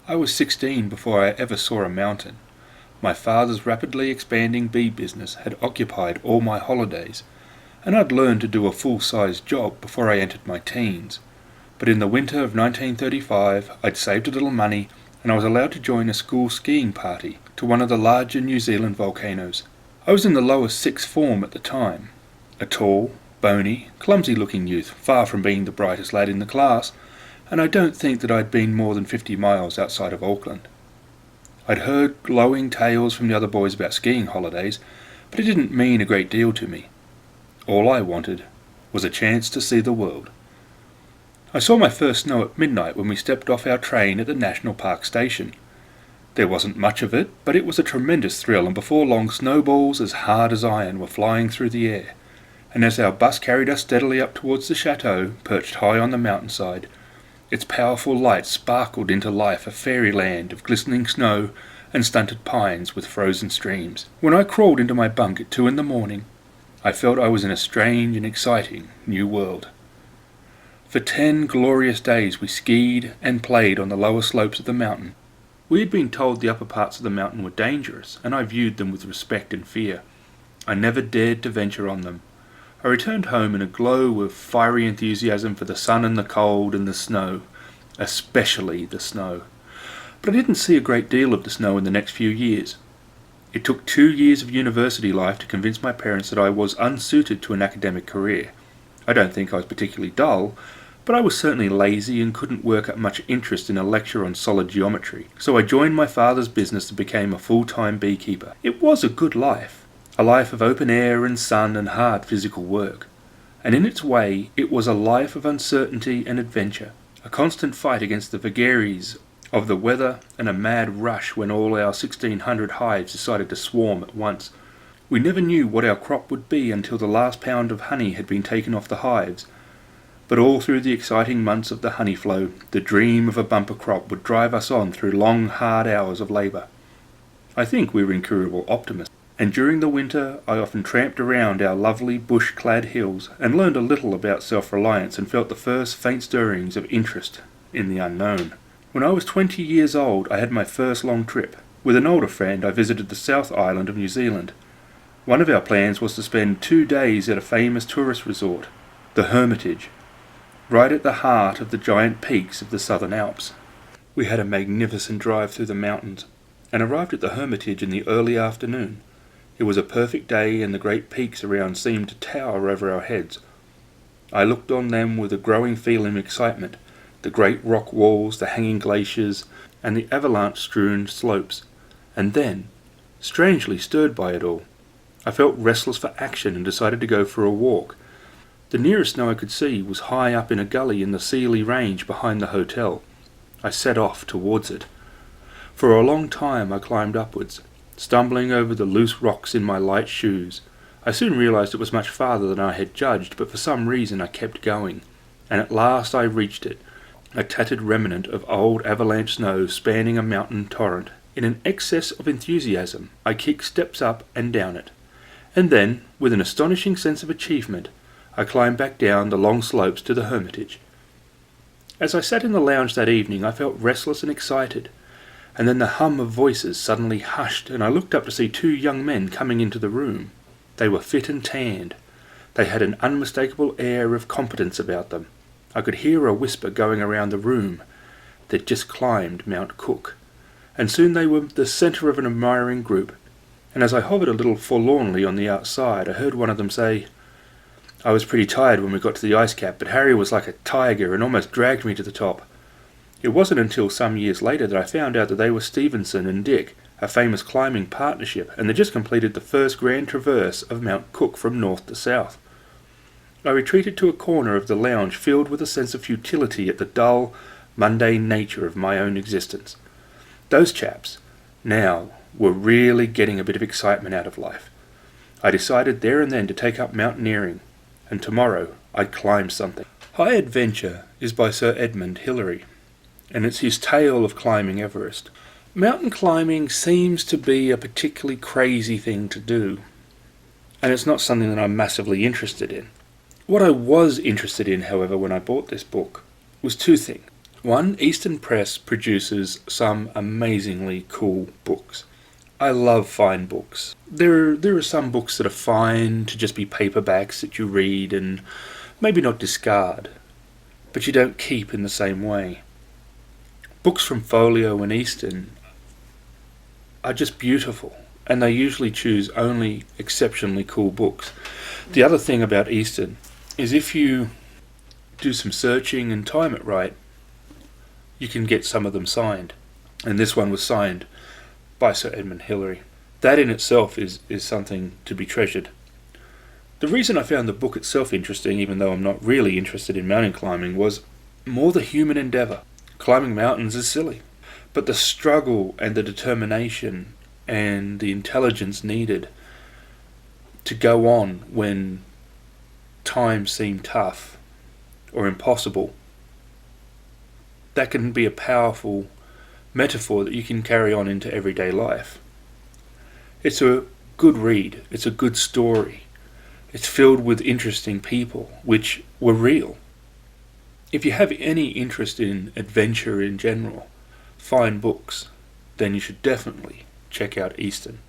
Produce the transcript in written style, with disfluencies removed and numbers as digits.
I was 16 before I ever saw a mountain. My father's rapidly expanding bee business had occupied all my holidays, and I'd learned to do a full-sized job before I entered my teens. But in the winter of 1935, I'd saved a little money, and I was allowed to join a school skiing party to one of the larger New Zealand volcanoes. I was in the lower sixth form at the time, a tall, bony, clumsy-looking youth, far from being the brightest lad in the class, and I don't think that I'd been more than 50 miles outside of Auckland. I'd heard glowing tales from the other boys about skiing holidays, but it didn't mean a great deal to me. All I wanted was a chance to see the world. I saw my first snow at midnight when we stepped off our train at the National Park station. There wasn't much of it, but it was a tremendous thrill, and before long snowballs as hard as iron were flying through the air, and as our bus carried us steadily up towards the chateau, perched high on the mountainside, its powerful light sparkled into life a fairyland of glistening snow and stunted pines with frozen streams. When I crawled into my bunk at 2 a.m, I felt I was in a strange and exciting new world. For 10 glorious days we skied and played on the lower slopes of the mountain. We had been told the upper parts of the mountain were dangerous, and I viewed them with respect and fear. I never dared to venture on them. I returned home in a glow of fiery enthusiasm for the sun and the cold and the snow, especially the snow. But I didn't see a great deal of the snow in the next few years. It took 2 years of university life to convince my parents that I was unsuited to an academic career. I don't think I was particularly dull, but I was certainly lazy and couldn't work up much interest in a lecture on solid geometry, so I joined my father's business and became a full-time beekeeper. It was a good life. A life of open air and sun and hard physical work. And in its way, it was a life of uncertainty and adventure, a constant fight against the vagaries of the weather and a mad rush when all our 1,600 hives decided to swarm at once. We never knew what our crop would be until the last pound of honey had been taken off the hives. But all through the exciting months of the honey flow, the dream of a bumper crop would drive us on through long, hard hours of labour. I think we were incurable optimists. And during the winter I often tramped around our lovely bush-clad hills and learned a little about self-reliance and felt the first faint stirrings of interest in the unknown. When I was 20 years old I had my first long trip. With an older friend I visited the South Island of New Zealand. One of our plans was to spend 2 days at a famous tourist resort, the Hermitage, right at the heart of the giant peaks of the Southern Alps. We had a magnificent drive through the mountains and arrived at the Hermitage in the early afternoon. It was a perfect day and the great peaks around seemed to tower over our heads. I looked on them with a growing feeling of excitement, the great rock walls, the hanging glaciers, and the avalanche-strewn slopes, and then, strangely stirred by it all, I felt restless for action and decided to go for a walk. The nearest snow I could see was high up in a gully in the Sealy Range behind the hotel. I set off towards it. For a long time I climbed upwards, stumbling over the loose rocks in my light shoes. I soon realized it was much farther than I had judged, but for some reason I kept going, and at last I reached it, a tattered remnant of old avalanche snow spanning a mountain torrent. In an excess of enthusiasm, I kicked steps up and down it, and then, with an astonishing sense of achievement, I climbed back down the long slopes to the Hermitage. As I sat in the lounge that evening, I felt restless and excited. And then the hum of voices suddenly hushed, and I looked up to see 2 young men coming into the room. They were fit and tanned. They had an unmistakable air of competence about them. I could hear a whisper going around the room. They'd just climbed Mount Cook. And soon they were the centre of an admiring group. And as I hovered a little forlornly on the outside, I heard one of them say, "I was pretty tired when we got to the ice cap, but Harry was like a tiger and almost dragged me to the top." It wasn't until some years later that I found out that they were Stevenson and Dick, a famous climbing partnership, and they just completed the first grand traverse of Mount Cook from north to south. I retreated to a corner of the lounge filled with a sense of futility at the dull, mundane nature of my own existence. Those chaps, now, were really getting a bit of excitement out of life. I decided there and then to take up mountaineering, and tomorrow I'd climb something. High Adventure is by Sir Edmund Hillary, and it's his tale of climbing Everest. Mountain climbing seems to be a particularly crazy thing to do, and it's not something that I'm massively interested in. What I was interested in, however, when I bought this book, was 2 things. One, Eastern Press produces some amazingly cool books. I love fine books. There are some books that are fine to just be paperbacks that you read and maybe not discard, but you don't keep in the same way. Books from Folio and Eastern are just beautiful, and they usually choose only exceptionally cool books. The other thing about Eastern is if you do some searching and time it right, you can get some of them signed. And this one was signed by Sir Edmund Hillary. That in itself is something to be treasured. The reason I found the book itself interesting, even though I'm not really interested in mountain climbing, was more the human endeavour. Climbing mountains is silly, but the struggle and the determination and the intelligence needed to go on when times seem tough or impossible, that can be a powerful metaphor that you can carry on into everyday life. It's a good read, it's a good story, it's filled with interesting people, which were real. If you have any interest in adventure in general, fine books, then you should definitely check out Eastern.